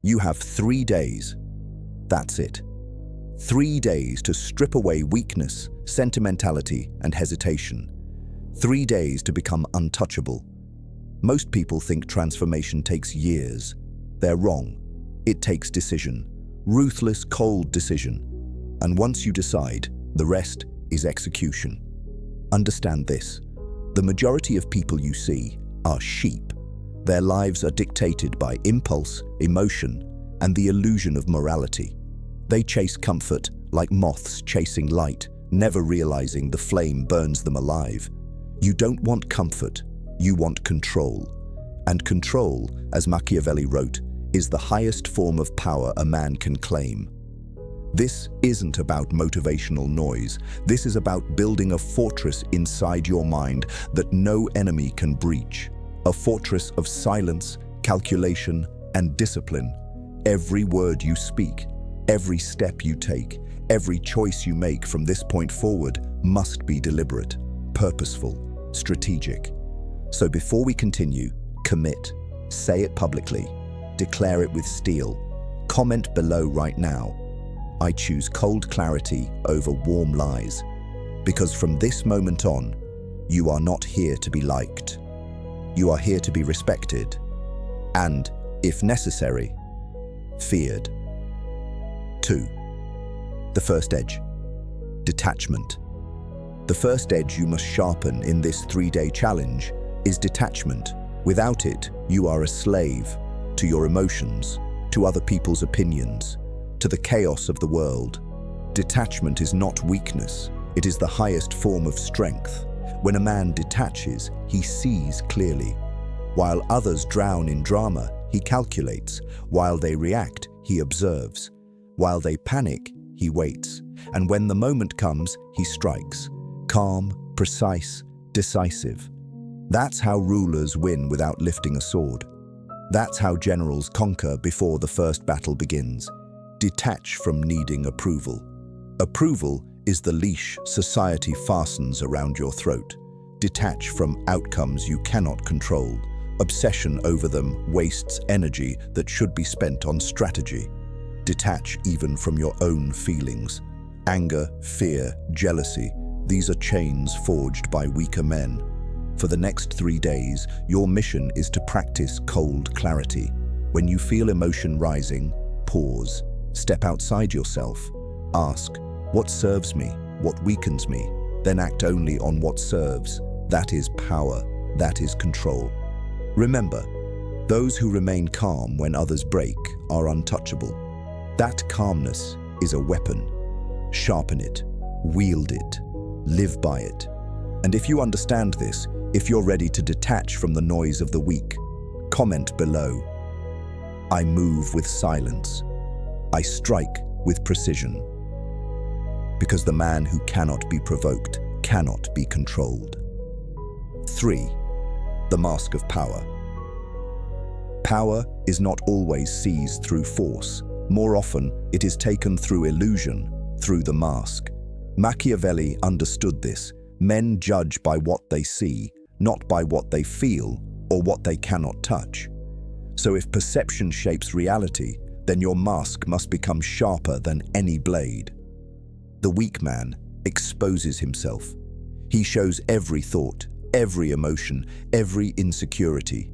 You have 3 days. That's it. 3 days to strip away weakness, sentimentality, and hesitation. 3 days to become untouchable. Most people think transformation takes years. They're wrong. It takes decision. Ruthless, cold decision. And once you decide, the rest is execution. Understand this. The majority of people you see are sheep. Their lives are dictated by impulse, emotion, and the illusion of morality. They chase comfort like moths chasing light, never realizing the flame burns them alive. You don't want comfort, you want control. And control, as Machiavelli wrote, is the highest form of power a man can claim. This isn't about motivational noise. This is about building a fortress inside your mind that no enemy can breach. A fortress of silence, calculation, and discipline. Every word you speak, every step you take, every choice you make from this point forward must be deliberate, purposeful, strategic. So before we continue, commit, say it publicly, declare it with steel. Comment below right now. I choose cold clarity over warm lies. Because from this moment on, you are not here to be liked. You are here to be respected. And, if necessary, feared. 2. The first edge. Detachment. The first edge you must sharpen in this 3-day challenge is detachment. Without it, you are a slave to your emotions, to other people's opinions, to the chaos of the world. Detachment is not weakness. It is the highest form of strength. When a man detaches, he sees clearly. While others drown in drama, he calculates. While they react, he observes. While they panic, he waits. And when the moment comes, he strikes. Calm, precise, decisive. That's how rulers win without lifting a sword. That's how generals conquer before the first battle begins. Detach from needing approval. Approval is the leash society fastens around your throat. Detach from outcomes you cannot control. Obsession over them wastes energy that should be spent on strategy. Detach even from your own feelings. Anger, fear, jealousy, these are chains forged by weaker men. For the next 3 days, your mission is to practice cold clarity. When you feel emotion rising, pause. Step outside yourself. Ask, what serves me? What weakens me? Then act only on what serves. That is power. That is control. Remember, those who remain calm when others break are untouchable. That calmness is a weapon. Sharpen it. Wield it. Live by it. And if you understand this, if you're ready to detach from the noise of the week, comment below. I move with silence. I strike with precision. Because the man who cannot be provoked cannot be controlled. 3. The mask of power. Power is not always seized through force. More often, it is taken through illusion, through the mask. Machiavelli understood this. Men judge by what they see, not by what they feel or what they cannot touch. So if perception shapes reality, then your mask must become sharper than any blade. The weak man exposes himself. He shows every thought, every emotion, every insecurity.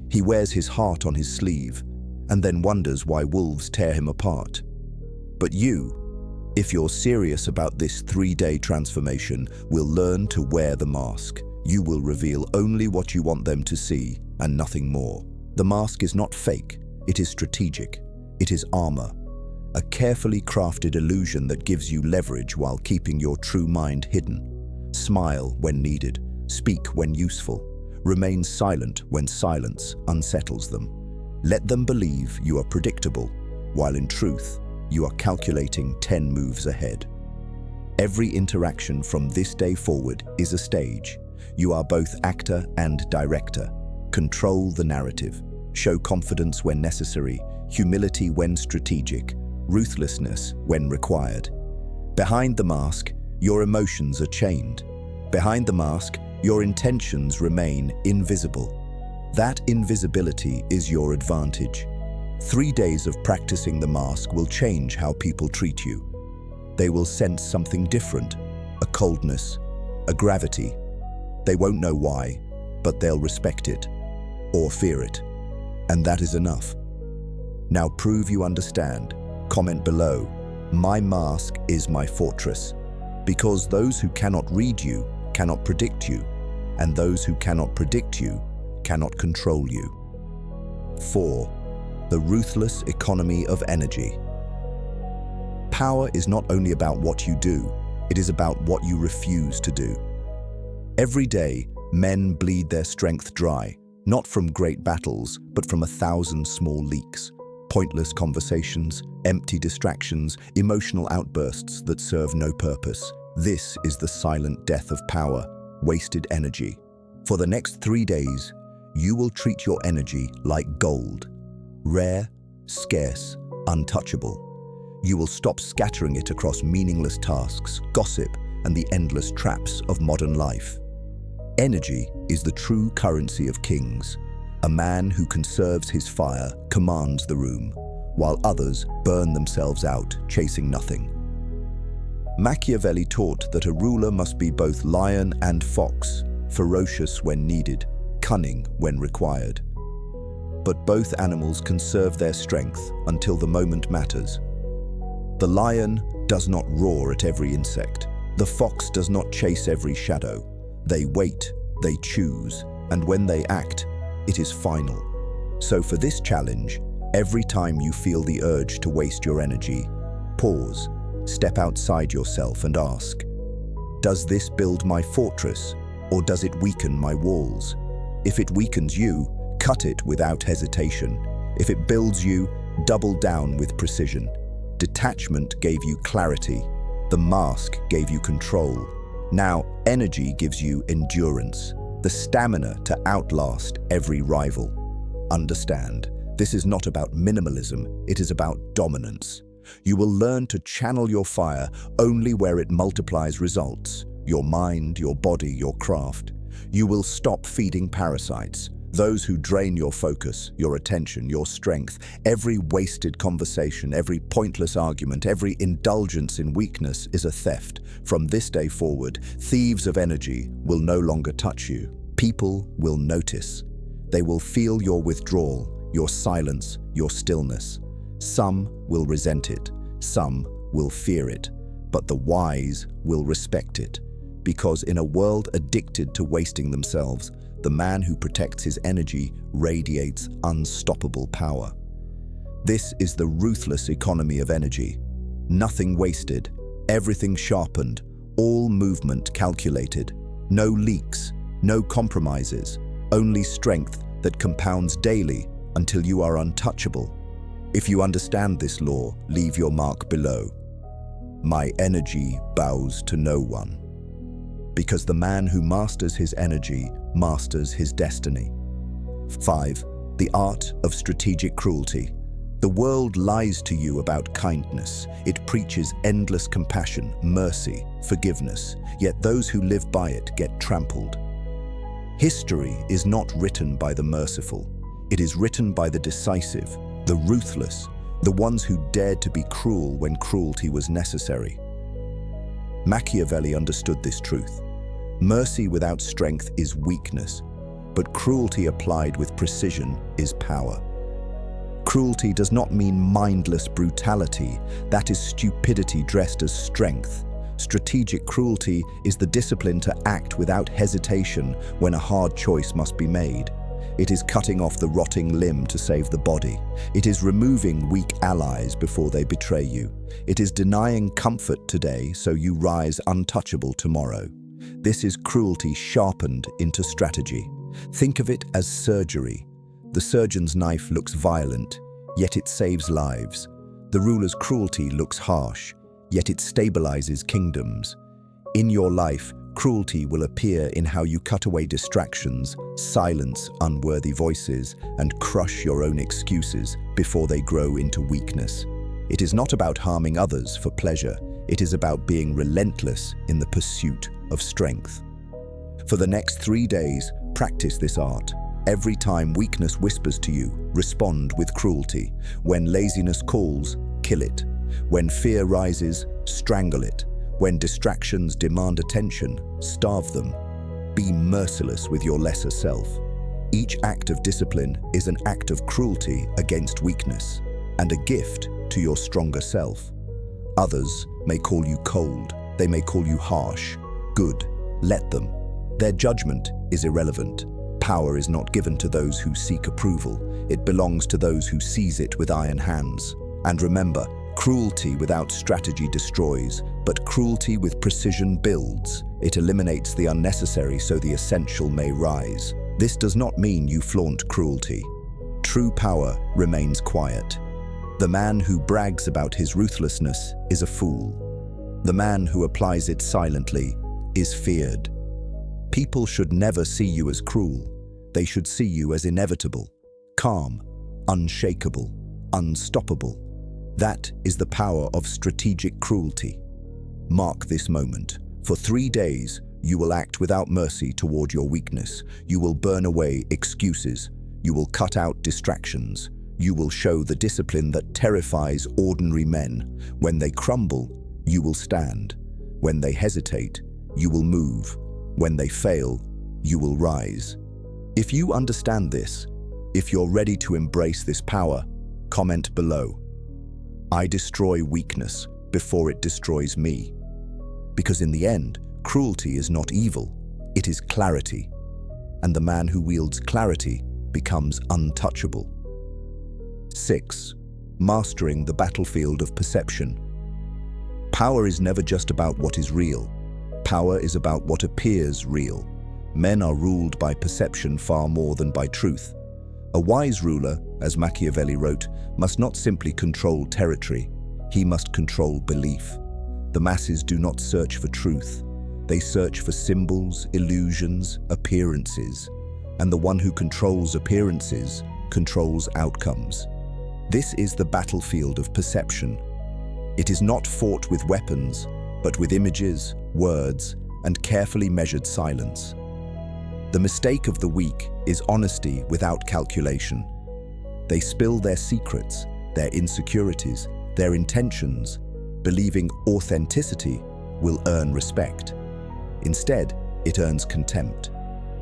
He wears his heart on his sleeve and then wonders why wolves tear him apart. But you, if you're serious about this 3-day transformation, will learn to wear the mask. You will reveal only what you want them to see and nothing more. The mask is not fake, it is strategic. It is armor, a carefully crafted illusion that gives you leverage while keeping your true mind hidden. Smile when needed, speak when useful, remain silent when silence unsettles them. Let them believe you are predictable, while in truth, you are calculating 10 moves ahead. Every interaction from this day forward is a stage. You are both actor and director. Control the narrative. Show confidence when necessary, humility when strategic, ruthlessness when required. Behind the mask, your emotions are chained. Behind the mask, your intentions remain invisible. That invisibility is your advantage. 3 days of practicing the mask will change how people treat you. They will sense something different, a coldness, a gravity. They won't know why, but they'll respect it, or fear it. And that is enough. Now prove you understand. Comment below, "My mask is my fortress," because those who cannot read you cannot predict you, and those who cannot predict you cannot control you. 4. The ruthless economy of energy. Power is not only about what you do, it is about what you refuse to do. Every day, men bleed their strength dry, not from great battles, but from 1,000 small leaks. Pointless conversations, empty distractions, emotional outbursts that serve no purpose. This is the silent death of power, wasted energy. For the next 3 days, you will treat your energy like gold. Rare, scarce, untouchable. You will stop scattering it across meaningless tasks, gossip, and the endless traps of modern life. Energy is the true currency of kings. A man who conserves his fire commands the room, while others burn themselves out, chasing nothing. Machiavelli taught that a ruler must be both lion and fox, ferocious when needed, cunning when required. But both animals conserve their strength until the moment matters. The lion does not roar at every insect. The fox does not chase every shadow. They wait, they choose, and when they act, it is final. So for this challenge, every time you feel the urge to waste your energy, pause, step outside yourself and ask, does this build my fortress, or does it weaken my walls? If it weakens you, cut it without hesitation. If it builds you, double down with precision. Detachment gave you clarity. The mask gave you control. Now, energy gives you endurance, the stamina to outlast every rival. Understand, this is not about minimalism, it is about dominance. You will learn to channel your fire only where it multiplies results, your mind, your body, your craft. You will stop feeding parasites, those who drain your focus, your attention, your strength. Every wasted conversation, every pointless argument, every indulgence in weakness is a theft. From this day forward, thieves of energy will no longer touch you. People will notice. They will feel your withdrawal, your silence, your stillness. Some will resent it, some will fear it, but the wise will respect it. Because in a world addicted to wasting themselves, the man who protects his energy radiates unstoppable power. This is the ruthless economy of energy. Nothing wasted, everything sharpened, all movement calculated. No leaks, no compromises, only strength that compounds daily until you are untouchable. If you understand this law, leave your mark below. My energy bows to no one. Because the man who masters his energy masters his destiny. 5. The art of strategic cruelty. The world lies to you about kindness. It preaches endless compassion, mercy, forgiveness, yet those who live by it get trampled. History is not written by the merciful. It is written by the decisive, the ruthless, the ones who dared to be cruel when cruelty was necessary. Machiavelli understood this truth. Mercy without strength is weakness, but cruelty applied with precision is power. Cruelty does not mean mindless brutality. That is stupidity dressed as strength. Strategic cruelty is the discipline to act without hesitation when a hard choice must be made. It is cutting off the rotting limb to save the body. It is removing weak allies before they betray you. It is denying comfort today so you rise untouchable tomorrow. This is cruelty sharpened into strategy. Think of it as surgery. The surgeon's knife looks violent, yet it saves lives. The ruler's cruelty looks harsh, yet it stabilizes kingdoms. In your life, cruelty will appear in how you cut away distractions, silence unworthy voices, and crush your own excuses before they grow into weakness. It is not about harming others for pleasure. It is about being relentless in the pursuit of strength. For the next 3 days, practice this art. Every time weakness whispers to you, respond with cruelty. When laziness calls, kill it. When fear rises, strangle it. When distractions demand attention, starve them. Be merciless with your lesser self. Each act of discipline is an act of cruelty against weakness and a gift to your stronger self. Others may call you cold, they may call you harsh. Good, let them. Their judgment is irrelevant. Power is not given to those who seek approval. It belongs to those who seize it with iron hands. And remember, cruelty without strategy destroys, but cruelty with precision builds. It eliminates the unnecessary so the essential may rise. This does not mean you flaunt cruelty. True power remains quiet. The man who brags about his ruthlessness is a fool. The man who applies it silently is feared. People should never see you as cruel. They should see you as inevitable, calm, unshakable, unstoppable. That is the power of strategic cruelty. Mark this moment. For 3 days, you will act without mercy toward your weakness. You will burn away excuses. You will cut out distractions. You will show the discipline that terrifies ordinary men. When they crumble, you will stand. When they hesitate, you will move. When they fail, you will rise. If you understand this, if you're ready to embrace this power, comment below. I destroy weakness before it destroys me. Because in the end, cruelty is not evil, it is clarity. And the man who wields clarity becomes untouchable. 6. Mastering the battlefield of perception. Power is never just about what is real. Power is about what appears real. Men are ruled by perception far more than by truth. A wise ruler, as Machiavelli wrote, must not simply control territory, he must control belief. The masses do not search for truth. They search for symbols, illusions, appearances. And the one who controls appearances controls outcomes. This is the battlefield of perception. It is not fought with weapons, but with images, words, and carefully measured silence. The mistake of the weak is honesty without calculation. They spill their secrets, their insecurities, their intentions, believing authenticity will earn respect. Instead, it earns contempt.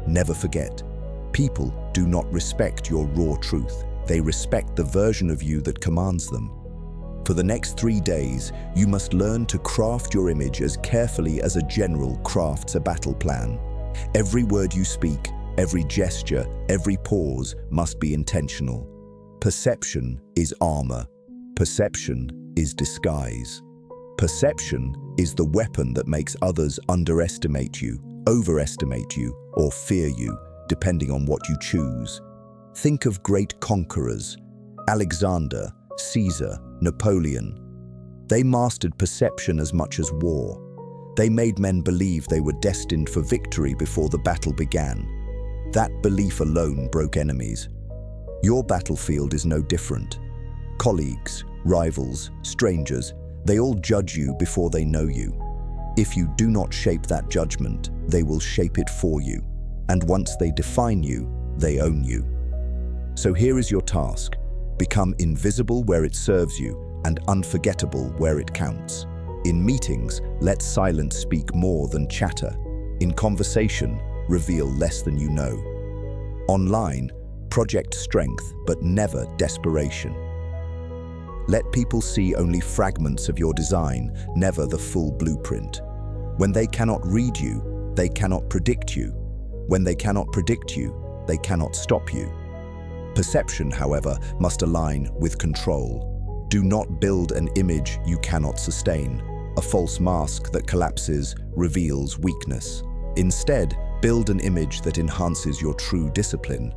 Never forget, people do not respect your raw truth. They respect the version of you that commands them. For the next 3 days, you must learn to craft your image as carefully as a general crafts a battle plan. Every word you speak, every gesture, every pause must be intentional. Perception is armor. Perception is disguise. Perception is the weapon that makes others underestimate you, overestimate you, or fear you, depending on what you choose. Think of great conquerors, Alexander, Caesar, Napoleon. They mastered perception as much as war. They made men believe they were destined for victory before the battle began. That belief alone broke enemies. Your battlefield is no different. Colleagues, rivals, strangers, they all judge you before they know you. If you do not shape that judgment, they will shape it for you. And once they define you, they own you. So here is your task. Become invisible where it serves you and unforgettable where it counts. In meetings, let silence speak more than chatter. In conversation, reveal less than you know. Online, project strength but never desperation. Let people see only fragments of your design, never the full blueprint. When they cannot read you, they cannot predict you. When they cannot predict you, they cannot stop you. Perception, however, must align with control. Do not build an image you cannot sustain. A false mask that collapses reveals weakness. Instead, build an image that enhances your true discipline.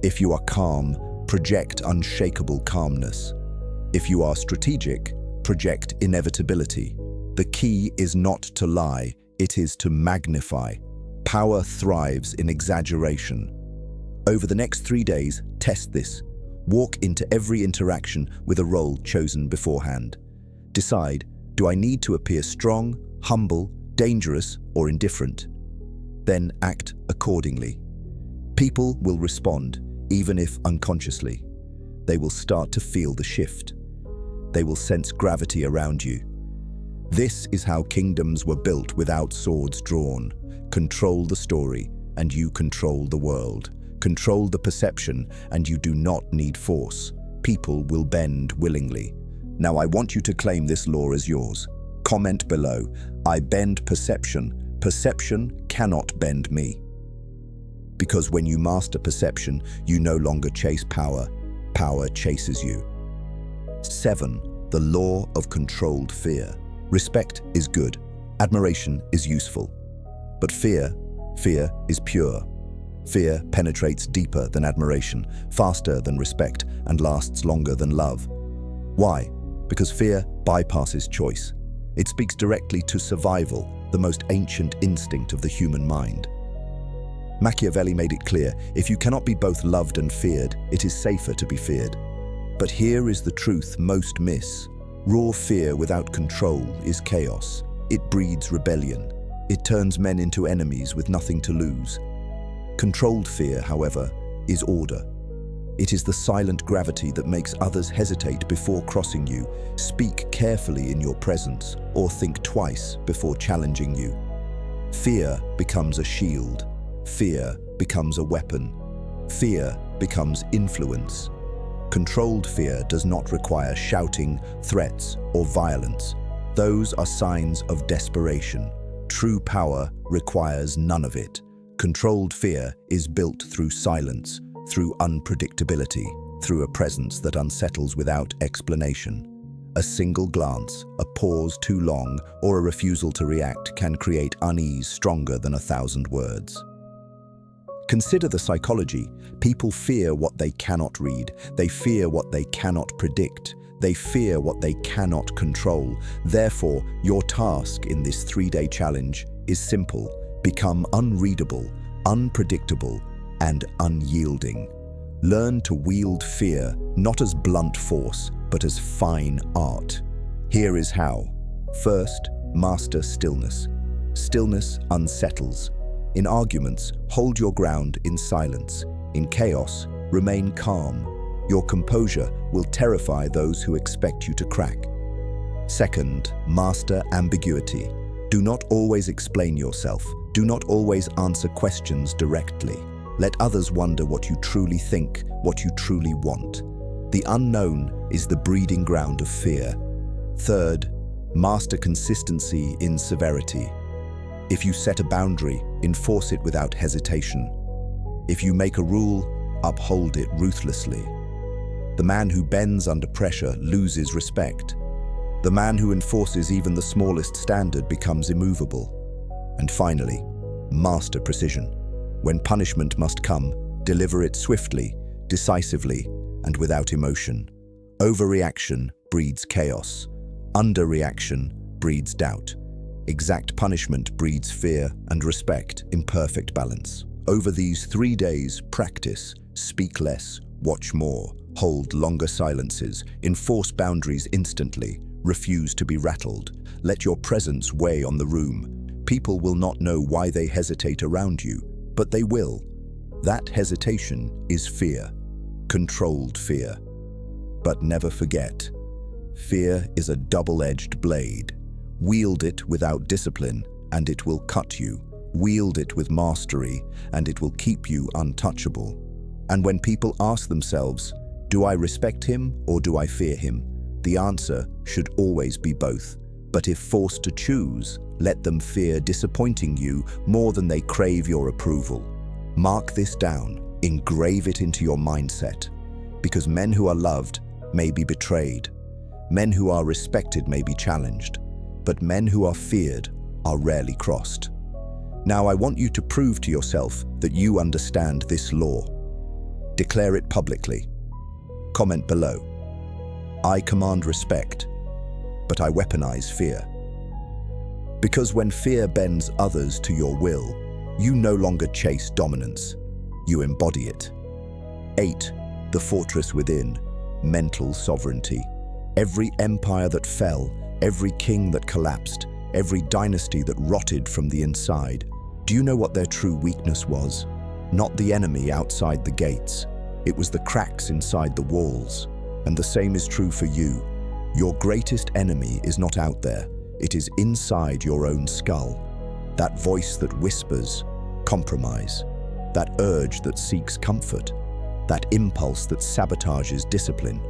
If you are calm, project unshakable calmness. If you are strategic, project inevitability. The key is not to lie, it is to magnify. Power thrives in exaggeration. Over the next 3 days, test this. Walk into every interaction with a role chosen beforehand. Decide, do I need to appear strong, humble, dangerous, or indifferent? Then act accordingly. People will respond, even if unconsciously. They will start to feel the shift. They will sense gravity around you. This is how kingdoms were built without swords drawn. Control the story, and you control the world. Control the perception, and you do not need force. People will bend willingly. Now I want you to claim this law as yours. Comment below, I bend perception. Perception cannot bend me. Because when you master perception, you no longer chase power. Power chases you. 7. The law of controlled fear. Respect is good. Admiration is useful. But fear is pure. Fear penetrates deeper than admiration, faster than respect, and lasts longer than love. Why? Because fear bypasses choice. It speaks directly to survival, the most ancient instinct of the human mind. Machiavelli made it clear, if you cannot be both loved and feared, it is safer to be feared. But here is the truth most miss. Raw fear without control is chaos. It breeds rebellion. It turns men into enemies with nothing to lose. Controlled fear, however, is order. It is the silent gravity that makes others hesitate before crossing you, speak carefully in your presence, or think twice before challenging you. Fear becomes a shield. Fear becomes a weapon. Fear becomes influence. Controlled fear does not require shouting, threats, or violence. Those are signs of desperation. True power requires none of it. Controlled fear is built through silence, through unpredictability, through a presence that unsettles without explanation. A single glance, a pause too long, or a refusal to react can create unease stronger than 1,000 words. Consider the psychology. People fear what they cannot read. They fear what they cannot predict. They fear what they cannot control. Therefore, your task in this 3-day challenge is simple. Become unreadable, unpredictable, and unyielding. Learn to wield fear not as blunt force, but as fine art. Here is how. First, master stillness. Stillness unsettles. In arguments, hold your ground in silence. In chaos, remain calm. Your composure will terrify those who expect you to crack. Second, master ambiguity. Do not always explain yourself. Do not always answer questions directly. Let others wonder what you truly think, what you truly want. The unknown is the breeding ground of fear. Third, master consistency in severity. If you set a boundary, enforce it without hesitation. If you make a rule, uphold it ruthlessly. The man who bends under pressure loses respect. The man who enforces even the smallest standard becomes immovable. And finally, master precision. When punishment must come, deliver it swiftly, decisively, and without emotion. Overreaction breeds chaos. Underreaction breeds doubt. Exact punishment breeds fear and respect in perfect balance. Over these 3 days, practice, speak less, watch more, hold longer silences, enforce boundaries instantly, refuse to be rattled. Let your presence weigh on the room. People will not know why they hesitate around you, but they will. That hesitation is fear, controlled fear. But never forget, fear is a double-edged blade. Wield it without discipline, and it will cut you. Wield it with mastery, and it will keep you untouchable. And when people ask themselves, do I respect him or do I fear him? The answer should always be both. But if forced to choose, let them fear disappointing you more than they crave your approval. Mark this down, engrave it into your mindset. Because men who are loved may be betrayed. Men who are respected may be challenged. But men who are feared are rarely crossed. Now I want you to prove to yourself that you understand this law. Declare it publicly. Comment below. I command respect, but I weaponize fear. Because when fear bends others to your will, you no longer chase dominance, you embody it. 8. The fortress within, mental sovereignty. Every empire that fell, every king that collapsed, every dynasty that rotted from the inside. Do you know what their true weakness was? not the enemy outside the gates. It was the cracks inside the walls. And the same is true for you. Your greatest enemy is not out there. It is inside your own skull. That voice that whispers, compromise. That urge that seeks comfort. That impulse that sabotages discipline.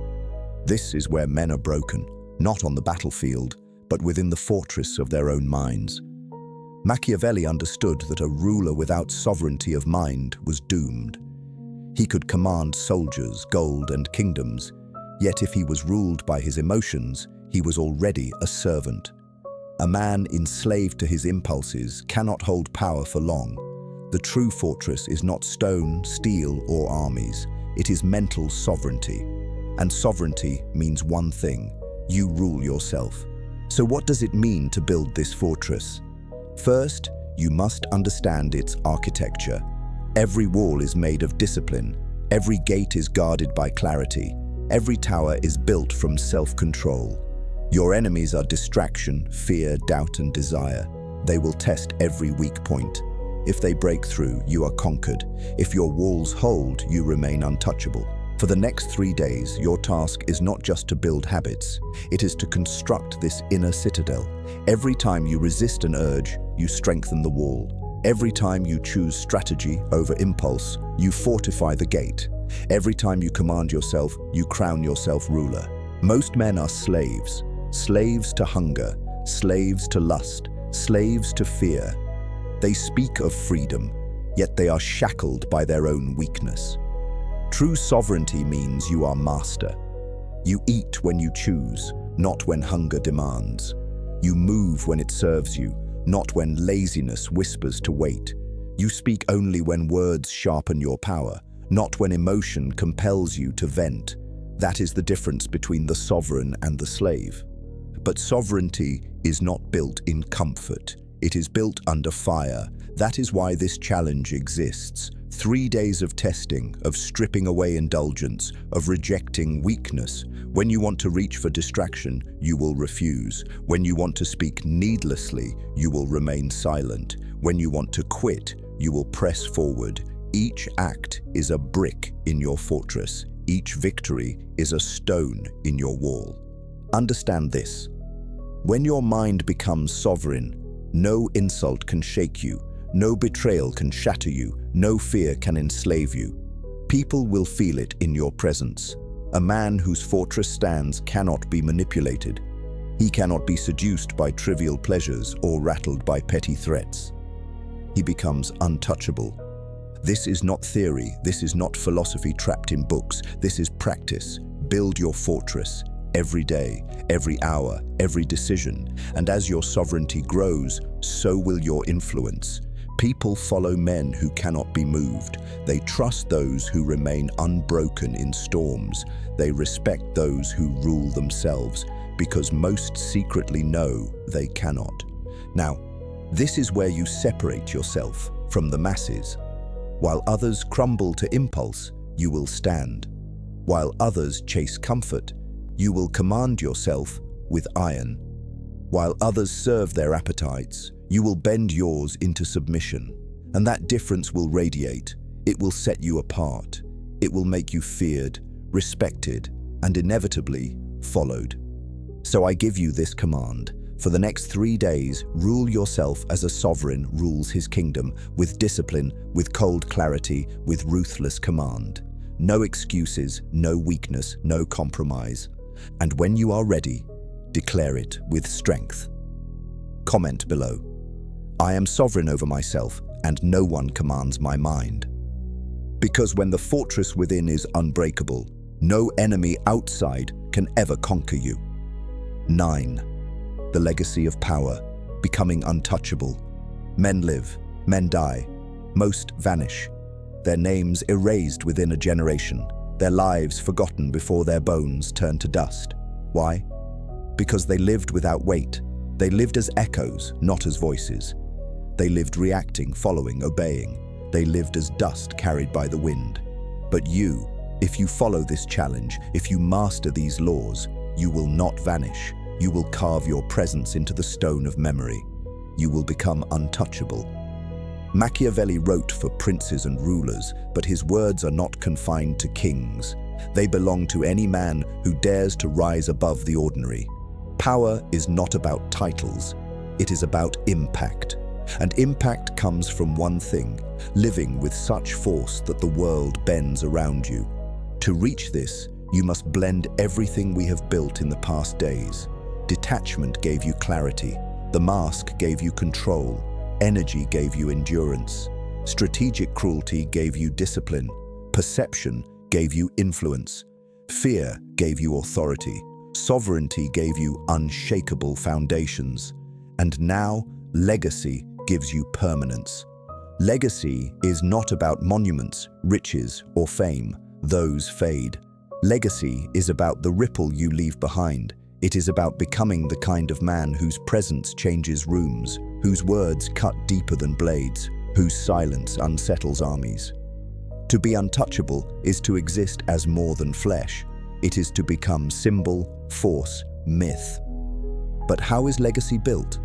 This is where men are broken, not on the battlefield, but within the fortress of their own minds. Machiavelli understood that a ruler without sovereignty of mind was doomed. He could command soldiers, gold, and kingdoms, yet if he was ruled by his emotions, he was already a servant. A man enslaved to his impulses cannot hold power for long. The true fortress is not stone, steel, or armies. It is mental sovereignty. And sovereignty means one thing: you rule yourself. So what does it mean to build this fortress? First, you must understand its architecture. Every wall is made of discipline. Every gate is guarded by clarity. Every tower is built from self-control. Your enemies are distraction, fear, doubt, and desire. They will test every weak point. If they break through, you are conquered. If your walls hold, you remain untouchable. For the next 3 days, your task is not just to build habits. It is to construct this inner citadel. Every time you resist an urge, you strengthen the wall. Every time you choose strategy over impulse, you fortify the gate. Every time you command yourself, you crown yourself ruler. Most men are slaves. Slaves to hunger, slaves to lust, slaves to fear. They speak of freedom, yet they are shackled by their own weakness. True sovereignty means you are master. You eat when you choose, not when hunger demands. You move when it serves you, not when laziness whispers to wait. You speak only when words sharpen your power, not when emotion compels you to vent. That is the difference between the sovereign and the slave. But sovereignty is not built in comfort. It is built under fire. That is why this challenge exists. 3 days of testing, of stripping away indulgence, of rejecting weakness. When you want to reach for distraction, you will refuse. When you want to speak needlessly, you will remain silent. When you want to quit, you will press forward. Each act is a brick in your fortress. Each victory is a stone in your wall. Understand this. When your mind becomes sovereign, no insult can shake you. No betrayal can shatter you. No fear can enslave you. People will feel it in your presence. A man whose fortress stands cannot be manipulated. He cannot be seduced by trivial pleasures or rattled by petty threats. He becomes untouchable. This is not theory. This is not philosophy trapped in books. This is practice. Build your fortress. Every day, every hour, every decision. And as your sovereignty grows, so will your influence. People follow men who cannot be moved. They trust those who remain unbroken in storms. They respect those who rule themselves, because most secretly know they cannot. Now, this is where you separate yourself from the masses. While others crumble to impulse, you will stand. While others chase comfort, you will command yourself with iron. While others serve their appetites, you will bend yours into submission. And that difference will radiate. It will set you apart. It will make you feared, respected, and inevitably followed. So I give you this command. For the next 3 days, rule yourself as a sovereign rules his kingdom, with discipline, with cold clarity, with ruthless command. No excuses, no weakness, no compromise. And when you are ready, declare it with strength. Comment below. I am sovereign over myself, and no one commands my mind. Because when the fortress within is unbreakable, no enemy outside can ever conquer you. 9. The legacy of power, becoming untouchable. Men live, men die, most vanish. Their names erased within a generation, their lives forgotten before their bones turn to dust. Why? Because they lived without weight. They lived as echoes, not as voices. They lived reacting, following, obeying. They lived as dust carried by the wind. But you, if you follow this challenge, if you master these laws, you will not vanish. You will carve your presence into the stone of memory. You will become untouchable. Machiavelli wrote for princes and rulers, but his words are not confined to kings. They belong to any man who dares to rise above the ordinary. Power is not about titles, it is about impact. And impact comes from one thing: living with such force that the world bends around you. To reach this, you must blend everything we have built in the past days. Detachment gave you clarity, the mask gave you control, energy gave you endurance, strategic cruelty gave you discipline, perception gave you influence, fear gave you authority, sovereignty gave you unshakable foundations, and now legacy gives you permanence. Legacy is not about monuments, riches, or fame. Those fade. Legacy is about the ripple you leave behind. It is about becoming the kind of man whose presence changes rooms, whose words cut deeper than blades, whose silence unsettles armies. To be untouchable is to exist as more than flesh. It is to become symbol, force, myth. But how is legacy built?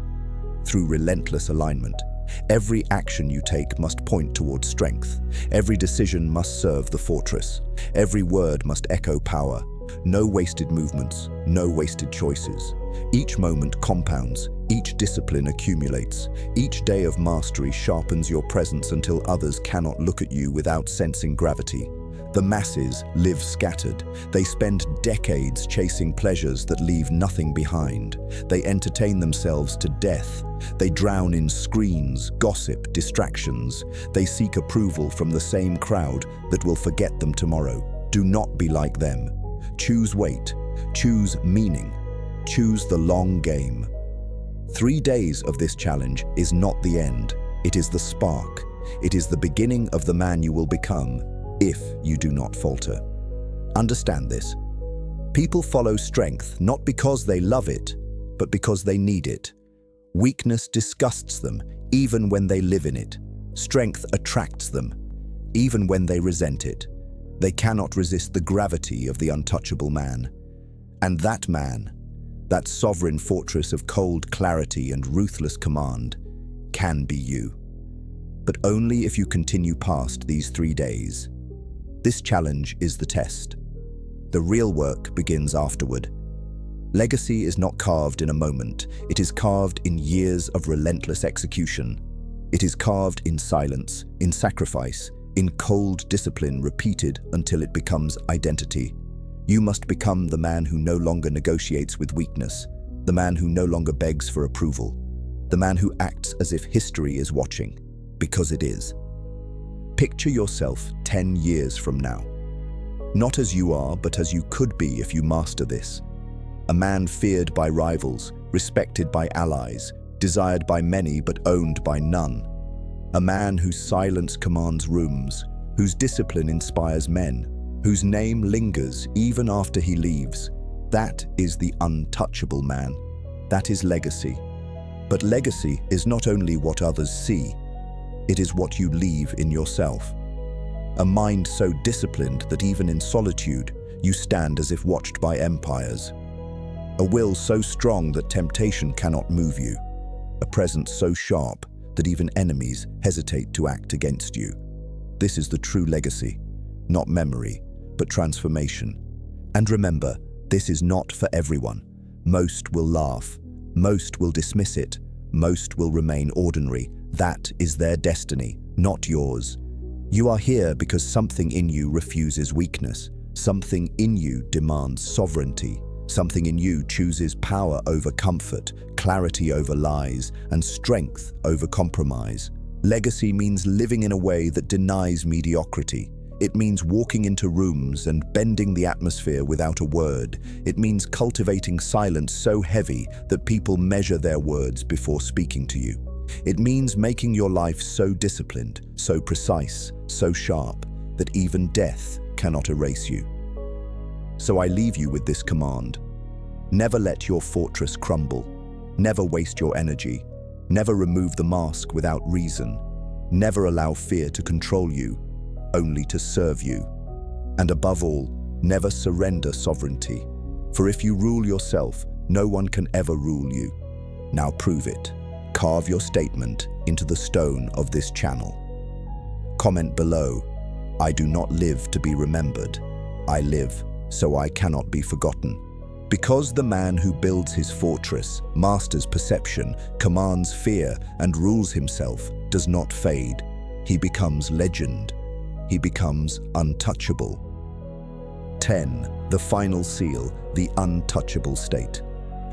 Through relentless alignment. Every action you take must point towards strength. Every decision must serve the fortress. Every word must echo power. No wasted movements, no wasted choices. Each moment compounds, each discipline accumulates. Each day of mastery sharpens your presence until others cannot look at you without sensing gravity. The masses live scattered. They spend decades chasing pleasures that leave nothing behind. They entertain themselves to death. They drown in screens, gossip, distractions. They seek approval from the same crowd that will forget them tomorrow. Do not be like them. Choose weight. Choose meaning. Choose the long game. 3 days of this challenge is not the end. It is the spark. It is the beginning of the man you will become, if you do not falter. Understand this. People follow strength not because they love it, but because they need it. Weakness disgusts them, even when they live in it. Strength attracts them, even when they resent it. They cannot resist the gravity of the untouchable man. And that man, that sovereign fortress of cold clarity and ruthless command, can be you. But only if you continue past these 3 days. This challenge is the test. The real work begins afterward. Legacy is not carved in a moment. It is carved in years of relentless execution. It is carved in silence, in sacrifice, in cold discipline repeated until it becomes identity. You must become the man who no longer negotiates with weakness, the man who no longer begs for approval, the man who acts as if history is watching, because it is. Picture yourself 10 years from now. Not as you are, but as you could be if you master this. A man feared by rivals, respected by allies, desired by many but owned by none. A man whose silence commands rooms, whose discipline inspires men, whose name lingers even after he leaves. That is the untouchable man. That is legacy. But legacy is not only what others see, it is what you leave in yourself. A mind so disciplined that even in solitude, you stand as if watched by empires. A will so strong that temptation cannot move you. A presence so sharp that even enemies hesitate to act against you. This is the true legacy, not memory, but transformation. And remember, this is not for everyone. Most will laugh, most will dismiss it, most will remain ordinary. That is their destiny, not yours. You are here because something in you refuses weakness. Something in you demands sovereignty. Something in you chooses power over comfort, clarity over lies, and strength over compromise. Legacy means living in a way that denies mediocrity. It means walking into rooms and bending the atmosphere without a word. It means cultivating silence so heavy that people measure their words before speaking to you. It means making your life so disciplined, so precise, so sharp, that even death cannot erase you. So I leave you with this command. Never let your fortress crumble. Never waste your energy. Never remove the mask without reason. Never allow fear to control you, only to serve you. And above all, never surrender sovereignty. For if you rule yourself, no one can ever rule you. Now prove it. Carve your statement into the stone of this channel. Comment below, "I do not live to be remembered. I live so I cannot be forgotten." Because the man who builds his fortress, masters perception, commands fear, and rules himself, does not fade. He becomes legend. He becomes untouchable. 10. The final seal, the untouchable state.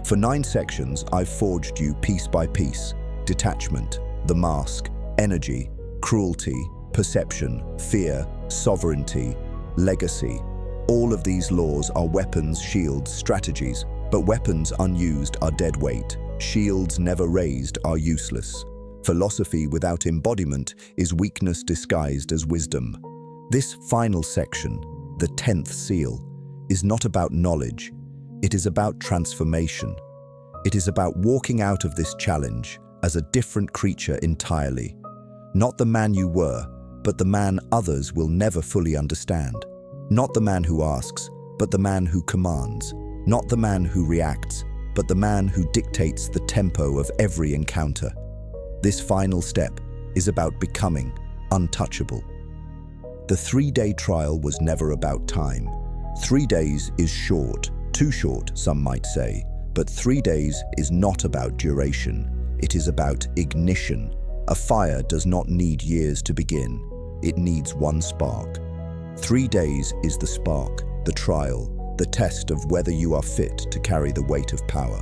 For 9 sections, I've forged you piece by piece: detachment, the mask, energy, cruelty, perception, fear, sovereignty, legacy. All of these laws are weapons, shields, strategies, but weapons unused are dead weight. Shields never raised are useless. Philosophy without embodiment is weakness disguised as wisdom. This final section, the 10th seal, is not about knowledge. It is about transformation. It is about walking out of this challenge as a different creature entirely. Not the man you were, but the man others will never fully understand. Not the man who asks, but the man who commands. Not the man who reacts, but the man who dictates the tempo of every encounter. This final step is about becoming untouchable. The 3-day trial was never about time. 3 days is short, too short, some might say, but 3 days is not about duration. It is about ignition. A fire does not need years to begin. It needs one spark. 3 days is the spark, the trial, the test of whether you are fit to carry the weight of power.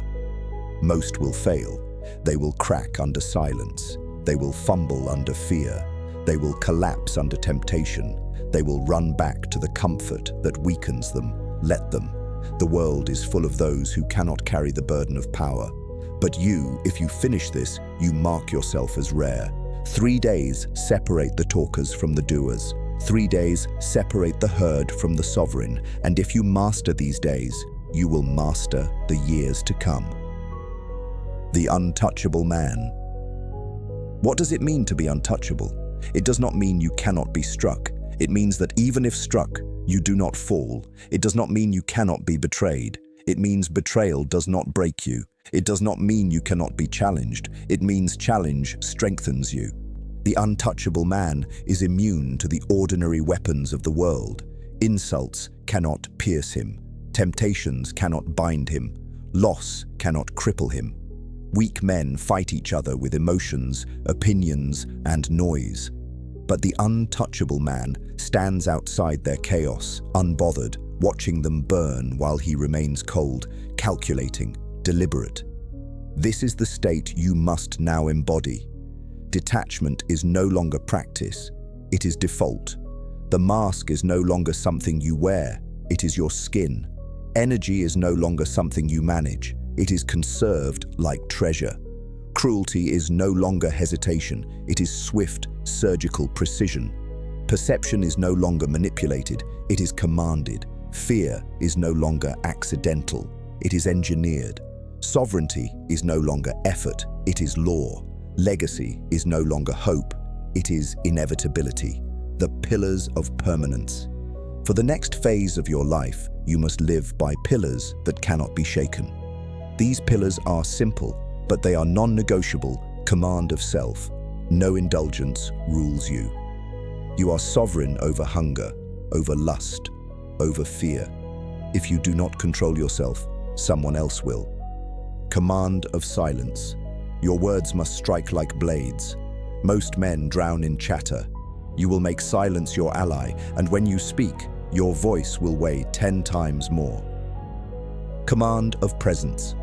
Most will fail. They will crack under silence. They will fumble under fear. They will collapse under temptation. They will run back to the comfort that weakens them. Let them. The world is full of those who cannot carry the burden of power. But you, if you finish this, you mark yourself as rare. 3 days separate the talkers from the doers. 3 days separate the herd from the sovereign, and if you master these days, you will master the years to come. The untouchable man. What does it mean to be untouchable? It does not mean you cannot be struck. It means that even if struck, you do not fall. It does not mean you cannot be betrayed. It means betrayal does not break you. It does not mean you cannot be challenged. It means challenge strengthens you. The untouchable man is immune to the ordinary weapons of the world. Insults cannot pierce him. Temptations cannot bind him. Loss cannot cripple him. Weak men fight each other with emotions, opinions, and noise. But the untouchable man stands outside their chaos, unbothered, watching them burn while he remains cold, calculating, deliberate. This is the state you must now embody. Detachment is no longer practice, it is default. The mask is no longer something you wear, it is your skin. Energy is no longer something you manage, it is conserved like treasure. Cruelty is no longer hesitation, it is swift, surgical precision. Perception is no longer manipulated, it is commanded. Fear is no longer accidental, it is engineered. Sovereignty is no longer effort, it is law. Legacy is no longer hope, it is inevitability, the pillars of permanence. For the next phase of your life, you must live by pillars that cannot be shaken. These pillars are simple, but they are non-negotiable: command of self. No indulgence rules you. You are sovereign over hunger, over lust, over fear. If you do not control yourself, someone else will. Command of silence. Your words must strike like blades. Most men drown in chatter. You will make silence your ally, and when you speak, your voice will weigh 10 times more. Command of presence.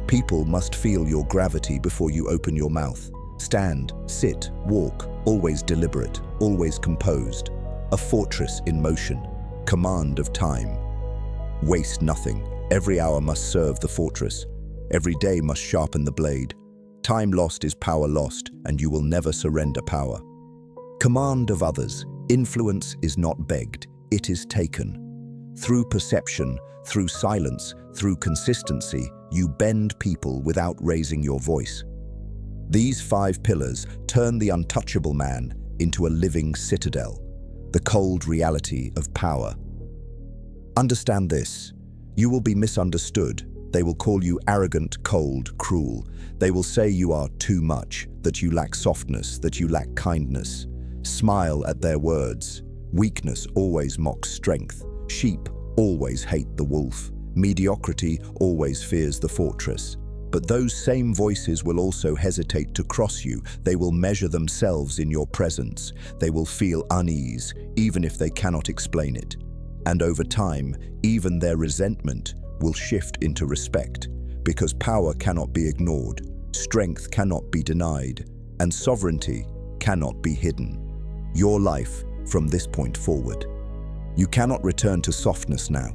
People must feel your gravity before you open your mouth. Stand, sit, walk, always deliberate, always composed. A fortress in motion. Command of time. Waste nothing. Every hour must serve the fortress. Every day must sharpen the blade. Time lost is power lost, and you will never surrender power. Command of others. Influence is not begged, it is taken. Through perception, through silence, through consistency, you bend people without raising your voice. These 5 pillars turn the untouchable man into a living citadel, the cold reality of power. Understand this: you will be misunderstood, They will call you arrogant, cold, cruel. They will say you are too much, that you lack softness, that you lack kindness. Smile at their words. Weakness always mocks strength. Sheep always hate the wolf. Mediocrity always fears the fortress. But those same voices will also hesitate to cross you. They will measure themselves in your presence. They will feel unease, even if they cannot explain it. And over time, even their resentment will shift into respect, because power cannot be ignored, strength cannot be denied, and sovereignty cannot be hidden. Your life from this point forward. You cannot return to softness now.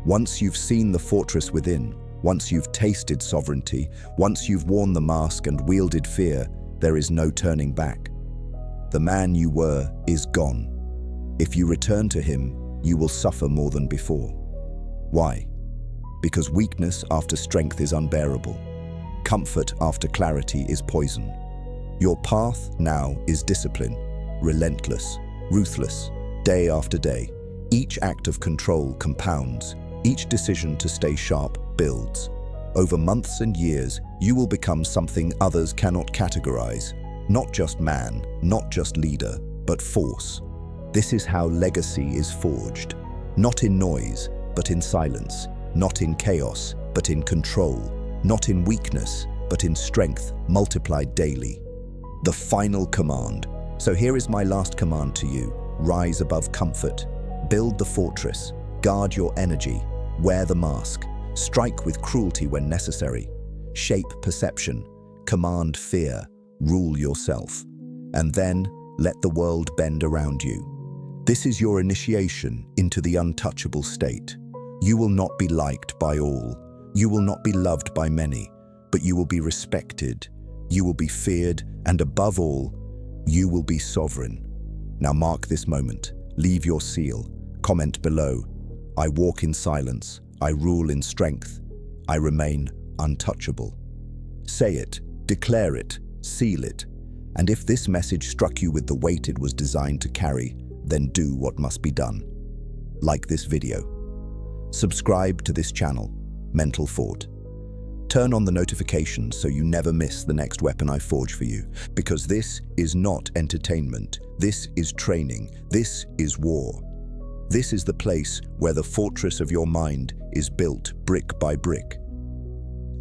Once you've seen the fortress within, once you've tasted sovereignty, once you've worn the mask and wielded fear, there is no turning back. The man you were is gone. If you return to him, you will suffer more than before. Why? Because weakness after strength is unbearable. Comfort after clarity is poison. Your path now is discipline, relentless, ruthless, day after day. Each act of control compounds. Each decision to stay sharp builds. Over months and years, you will become something others cannot categorize. Not just man, not just leader, but force. This is how legacy is forged. Not in noise, but in silence. Not in chaos, but in control. Not in weakness, but in strength multiplied daily. The final command. So here is my last command to you. Rise above comfort. Build the fortress. Guard your energy. Wear the mask. Strike with cruelty when necessary. Shape perception. Command fear. Rule yourself. And then let the world bend around you. This is your initiation into the untouchable state. You will not be liked by all. You will not be loved by many, but you will be respected. You will be feared, and above all, you will be sovereign. Now mark this moment. Leave your seal. Comment below. I walk in silence. I rule in strength. I remain untouchable. Say it, declare it, seal it. And if this message struck you with the weight it was designed to carry, then do what must be done. Like this video. Subscribe to this channel, Mental Fort. Turn on the notifications so you never miss the next weapon I forge for you. Because this is not entertainment. This is training. This is war. This is the place where the fortress of your mind is built brick by brick.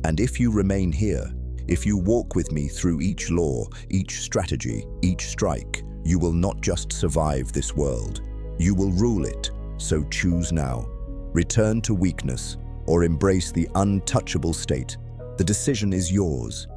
And if you remain here, if you walk with me through each law, each strategy, each strike, you will not just survive this world. You will rule it. So choose now. Return to weakness or embrace the untouchable state. The decision is yours.